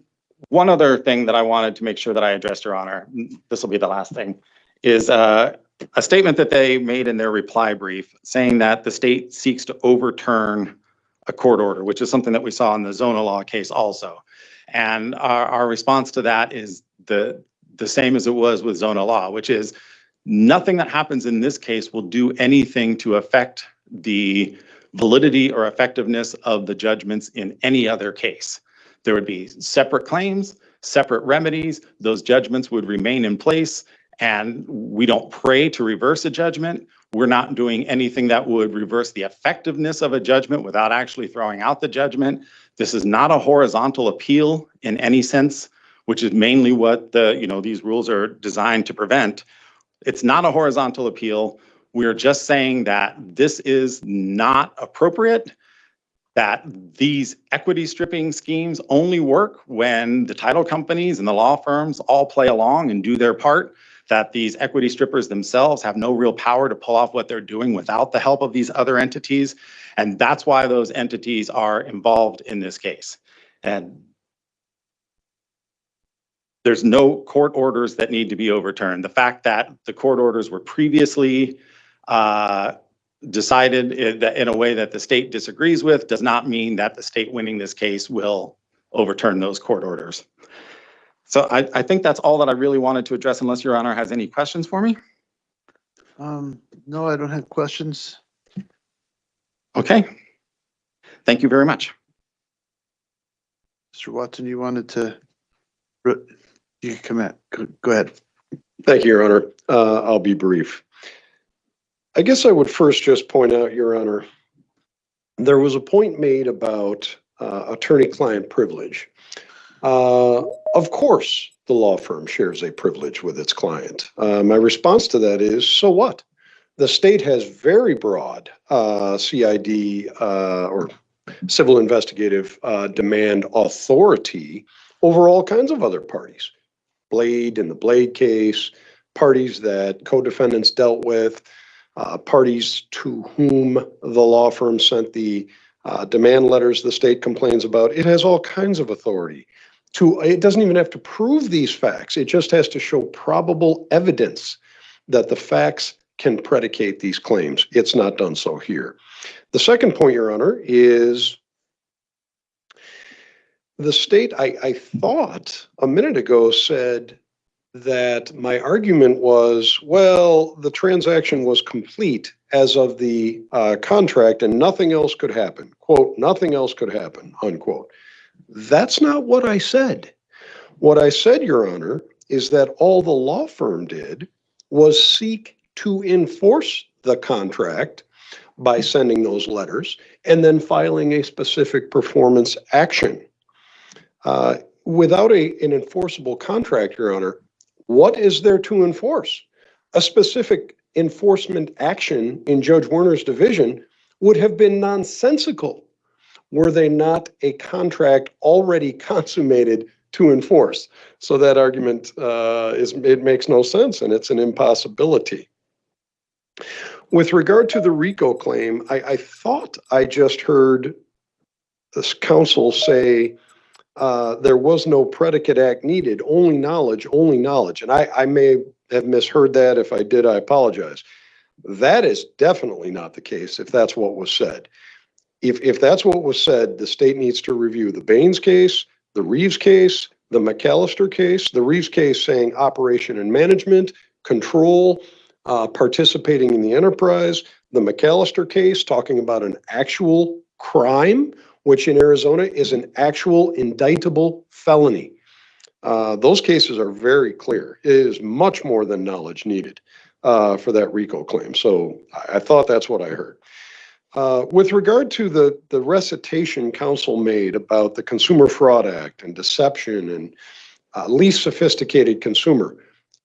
Speaker 2: one other thing that I wanted to make sure that I addressed, Your Honor, this will be the last thing, is a statement that they made in their reply brief saying that the state seeks to overturn a court order, which is something that we saw in the Zona Law case also. And our response to that is the same as it was with Zona Law, which is nothing that happens in this case will do anything to affect the validity or effectiveness of the judgments in any other case. There would be separate claims, separate remedies. Those judgments would remain in place, and we don't pray to reverse a judgment. We're not doing anything that would reverse the effectiveness of a judgment without actually throwing out the judgment. This is not a horizontal appeal in any sense, which is mainly what these rules are designed to prevent. It's not a horizontal appeal. We're just saying that this is not appropriate, that these equity stripping schemes only work when the title companies and the law firms all play along and do their part, that these equity strippers themselves have no real power to pull off what they're doing without the help of these other entities. And that's why those entities are involved in this case. And there's no court orders that need to be overturned. The fact that the court orders were previously decided in a way that the state disagrees with does not mean that the state winning this case will overturn those court orders. So I think that's all that I really wanted to address, unless Your Honor has any questions for me.
Speaker 4: No, I don't have questions.
Speaker 2: Okay. Thank you very much.
Speaker 4: Mr. Watson, you wanted to, you can come at, go ahead.
Speaker 1: Thank you, Your Honor. I'll be brief. I guess I would first just point out, Your Honor, there was a point made about attorney-client privilege. Of course, the law firm shares a privilege with its client. My response to that is, so what? The state has very broad CID or civil investigative demand authority over all kinds of other parties. Blade in the Blade case, parties that co-defendants dealt with, parties to whom the law firm sent the demand letters the state complains about. It has all kinds of authority. It doesn't even have to prove these facts. It just has to show probable evidence that the facts can predicate these claims. It's not done so here. The second point, Your Honor, is the state, I thought a minute ago, said that my argument was, well, the transaction was complete as of the contract and nothing else could happen. Quote, nothing else could happen, unquote. That's not what I said. What I said, Your Honor, is that all the law firm did was seek to enforce the contract by sending those letters and then filing a specific performance action. Without an enforceable contract, Your Honor, what is there to enforce? A specific enforcement action in Judge Werner's division would have been nonsensical were they not a contract already consummated to enforce. So that argument it makes no sense and it's an impossibility. With regard to the RICO claim, I thought I just heard this counsel say there was no predicate act needed, only knowledge, only knowledge. And I may have misheard that. If I did, I apologize. That is definitely not the case if that's what was said. If that's what was said, the state needs to review the Baines case, the Reeves case, the McAllister case, the Reeves case saying operation and management, control, participating in the enterprise, the McAllister case talking about an actual crime, which in Arizona is an actual indictable felony. Those cases are very clear. It is much more than knowledge needed for that RICO claim. So I thought that's what I heard. With regard to the recitation counsel made about the Consumer Fraud Act and deception and least sophisticated consumer,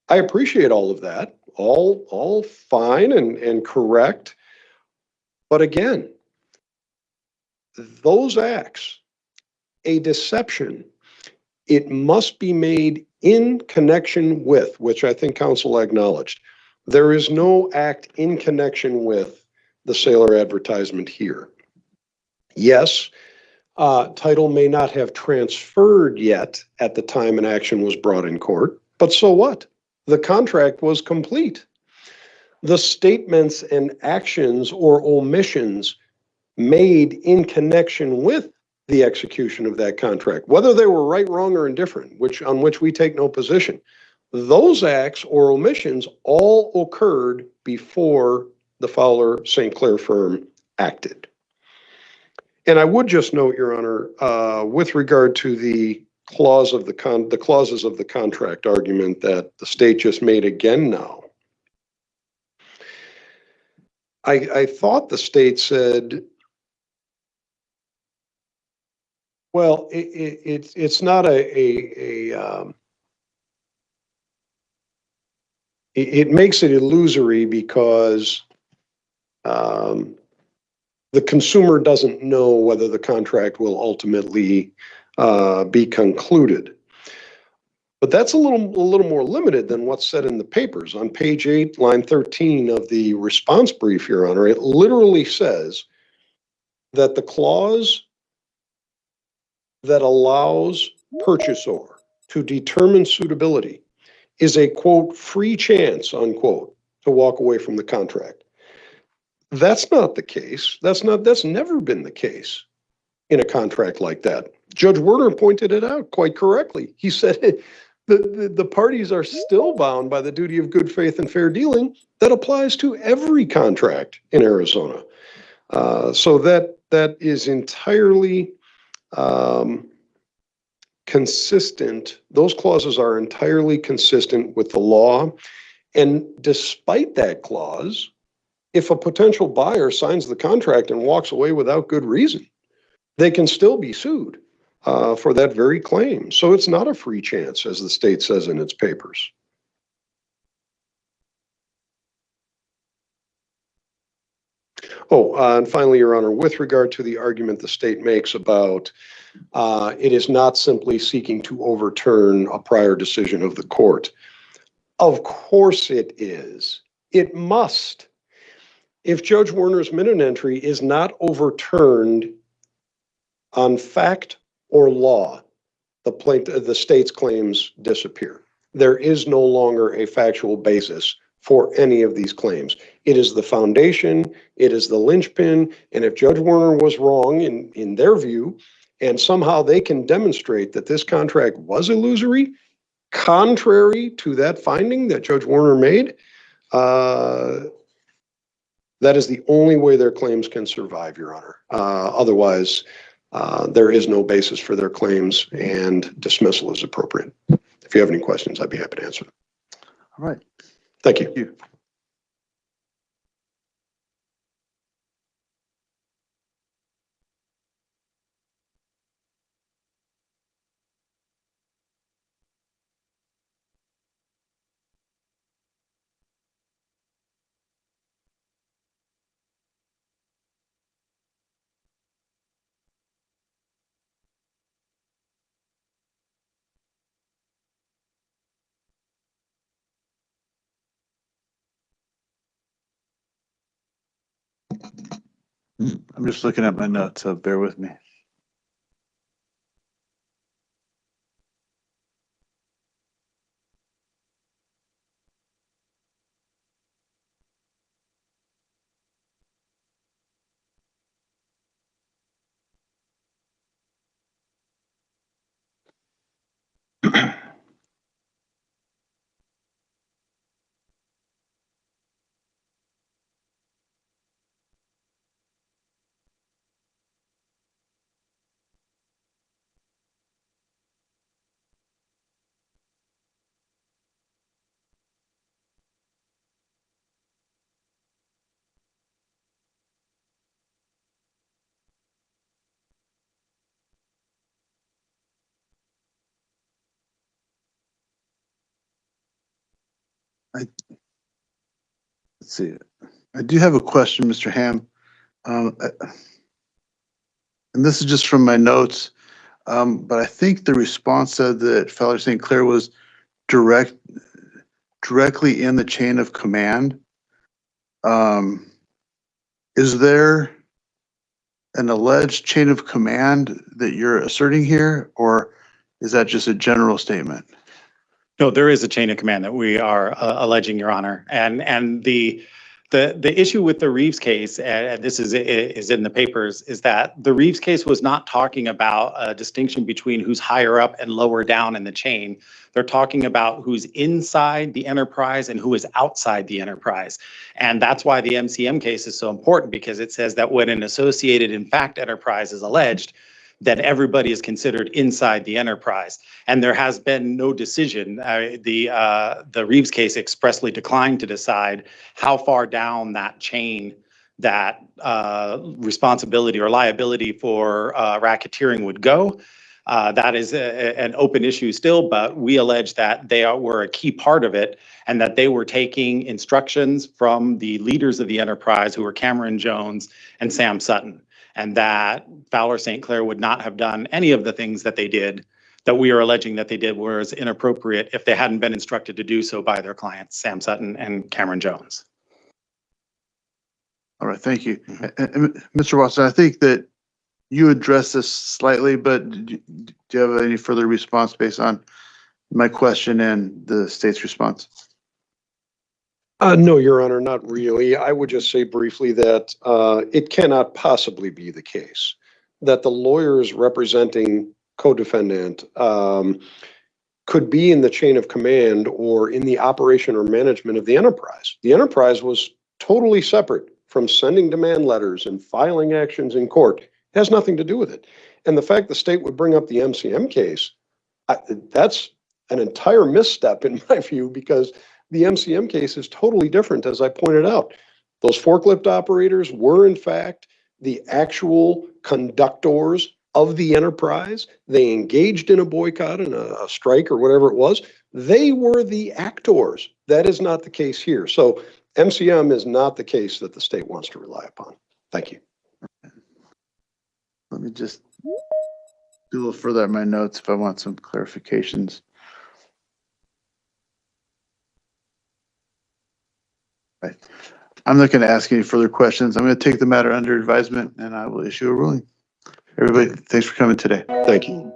Speaker 1: I appreciate all of that, all fine and correct. But again, those acts, a deception, it must be made in connection with, which I think counsel acknowledged. There is no act in connection with the sale or advertisement here. Yes, title may not have transferred yet at the time an action was brought in court, but so what? The contract was complete. The statements and actions or omissions made in connection with the execution of that contract, whether they were right, wrong, or indifferent, on which we take no position, those acts or omissions all occurred before the Fowler St. Clair firm acted. And I would just note, Your Honor, with regard to the clauses of the contract argument that the state just made again now, I thought the state said, well, it's not it makes it illusory because the consumer doesn't know whether the contract will ultimately be concluded. But that's a little more limited than what's said in the papers. On page 8, line 13 of the response brief, Your Honor, it literally says that the clause that allows purchasor to determine suitability is a, quote, free chance, unquote, to walk away from the contract. That's not the case. That's never been the case in a contract like that. Judge Werner pointed it out quite correctly. He said the parties are still bound by the duty of good faith and fair dealing that applies to every contract in Arizona. So that is entirely consistent. Those clauses are entirely consistent with the law. And despite that clause, if a potential buyer signs the contract and walks away without good reason, they can still be sued for that very claim. So it's not a free chance, as the state says in its papers. Oh, and finally, Your Honor, with regard to the argument the state makes about it is not simply seeking to overturn a prior decision of the court. Of course it is. It must. If Judge Werner's minute entry is not overturned on fact or law, the state's claims disappear. There is no longer a factual basis for any of these claims. It is the foundation, it is the linchpin, and if Judge Werner was wrong in their view, and somehow they can demonstrate that this contract was illusory, contrary to that finding that Judge Werner made, that is the only way their claims can survive, Your Honor. Otherwise, there is no basis for their claims and dismissal is appropriate. If you have any questions, I'd be happy to answer them.
Speaker 4: All right.
Speaker 1: Thank you.
Speaker 4: Thank you. I'm just looking at my notes, so bear with me. Let's see. I do have a question, Mr. Ham. And this is just from my notes. But I think the response said that Fowler St. Clair was directly in the chain of command. Is there an alleged chain of command that you're asserting here, or is that just a general statement?
Speaker 2: No, there is a chain of command that we are alleging, Your Honor. And the issue with the Reeves case, and this is in the papers, is that the Reeves case was not talking about a distinction between who's higher up and lower down in the chain. They're talking about who's inside the enterprise and who is outside the enterprise. And that's why the MCM case is so important, because it says that when an associated in fact enterprise is alleged, that everybody is considered inside the enterprise. And there has been no decision. The Reeves case expressly declined to decide how far down that chain that responsibility or liability for racketeering would go. That is an open issue still, but we allege that they were a key part of it and that they were taking instructions from the leaders of the enterprise, who were Cameron Jones and Sam Sutton, and that Fowler St. Clair would not have done any of the things that they did, that we are alleging that they did, was inappropriate if they hadn't been instructed to do so by their clients, Sam Sutton and Cameron Jones.
Speaker 4: All right, thank you. And Mr. Watson, I think that you addressed this slightly, but do you have any further response based on my question and the state's response?
Speaker 1: No, Your Honor, not really. I would just say briefly that it cannot possibly be the case that the lawyers representing co-defendant could be in the chain of command or in the operation or management of the enterprise. The enterprise was totally separate from sending demand letters and filing actions in court. It has nothing to do with it. And the fact the state would bring up the MCM case, that's an entire misstep in my view, because the MCM case is totally different, as I pointed out. Those forklift operators were in fact the actual conductors of the enterprise. They engaged in a boycott and a strike or whatever it was. They were the actors. That is not the case here. So MCM is not the case that the state wants to rely upon. Thank you.
Speaker 4: Let me just do a little further at my notes if I want some clarifications. Right. I'm not going to ask any further questions. I'm going to take the matter under advisement and I will issue a ruling. Everybody, thanks for coming today.
Speaker 1: Thank you.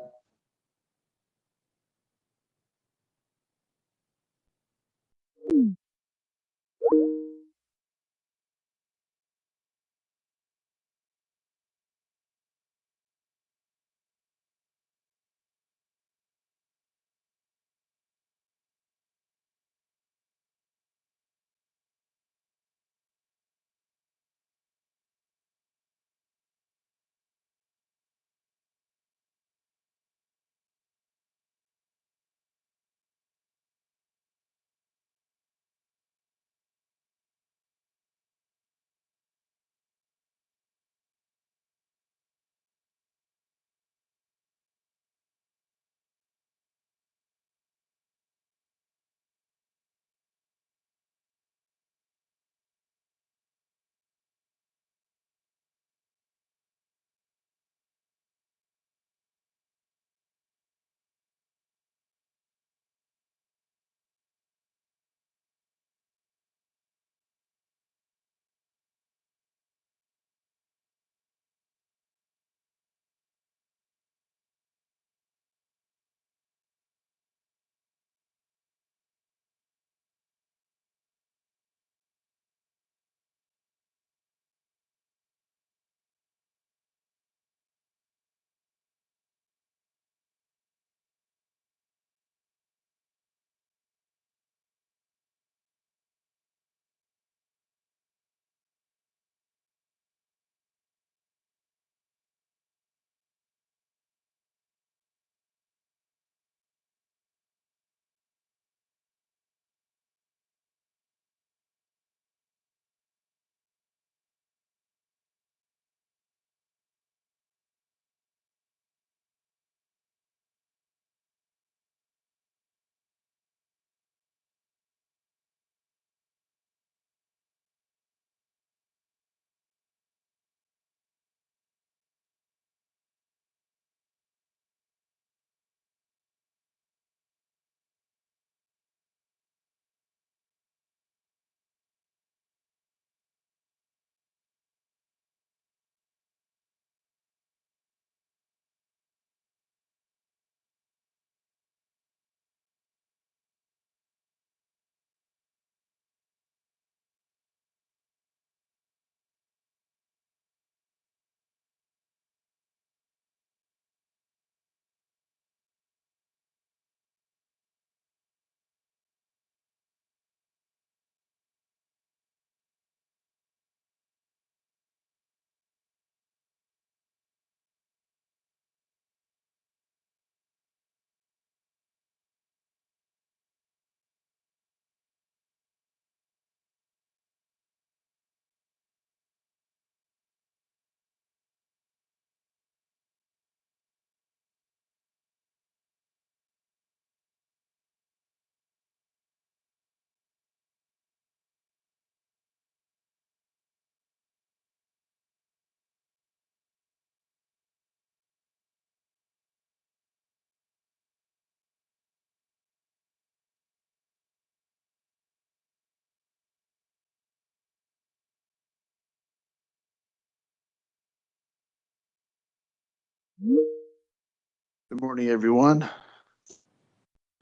Speaker 4: Good morning, everyone.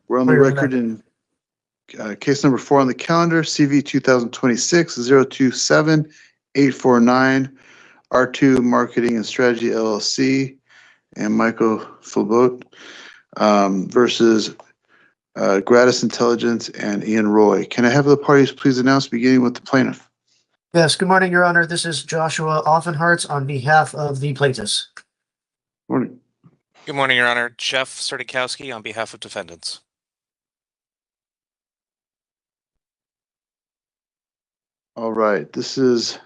Speaker 4: We're on the record in case number 4 on the calendar, CV 2026-027-849, R2 Marketing and Strategy LLC, and Michael Philbot versus Gratis Intelligence and Ian Roy. Can I have the parties please announce, beginning with the plaintiff?
Speaker 7: Yes, good morning, Your Honor. This is Joshua Offenhartz on behalf of the plaintiffs.
Speaker 4: Morning.
Speaker 8: Good morning, Your Honor. Jeff Sertikowski on behalf of defendants.
Speaker 4: All right, this is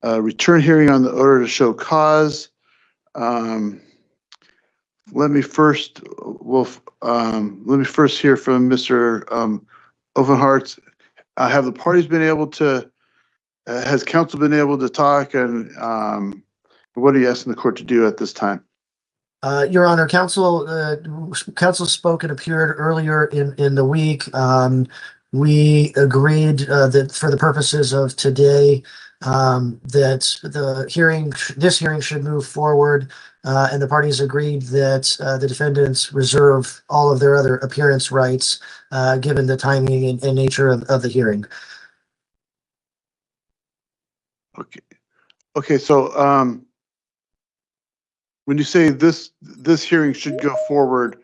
Speaker 4: a return hearing on the order to show cause. Let me first hear from Mr. Ovenhart. Have the parties been able to, has council been able to talk, and what are you asking the court to do at this time?
Speaker 7: Your Honor, counsel spoke and appeared earlier in the week. We agreed that for the purposes of today, that this hearing should move forward, and the parties agreed that the defendants reserve all of their other appearance rights, given the timing and nature of the hearing.
Speaker 4: Okay, so when you say this hearing should go forward,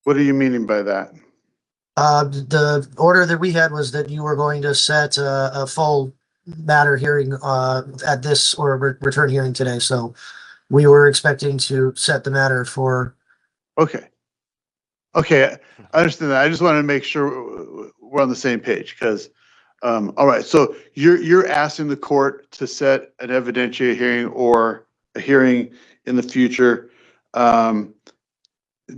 Speaker 4: what are you meaning by that?
Speaker 7: The order that we had was that you were going to set a full matter hearing at this or return hearing today. So we were expecting to set the matter for.
Speaker 4: Okay, I understand that. I just wanted to make sure we're on the same page because, all right. So you're asking the court to set an evidentiary hearing or a hearing in the future.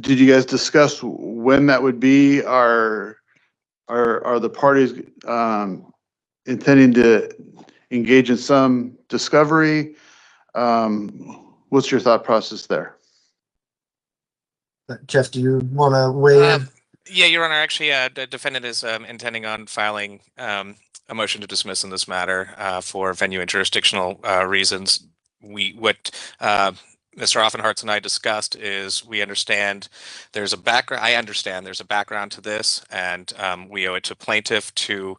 Speaker 4: Did you guys discuss when that would be? Are the parties intending to engage in some discovery? What's your thought process there?
Speaker 7: Jeff, do you want to weigh in?
Speaker 8: Yeah, Your Honor. Actually, the defendant is intending on filing a motion to dismiss in this matter for venue and jurisdictional reasons. What Mr. Offenhartz and I discussed is we understand there's a background. I understand there's a background to this, and we owe it to plaintiff to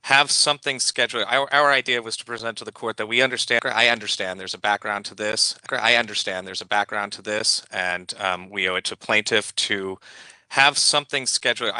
Speaker 8: have something scheduled. Our idea was to present to the court that we understand. I understand there's a background to this. I understand there's a background to this, and we owe it to plaintiff to have something scheduled.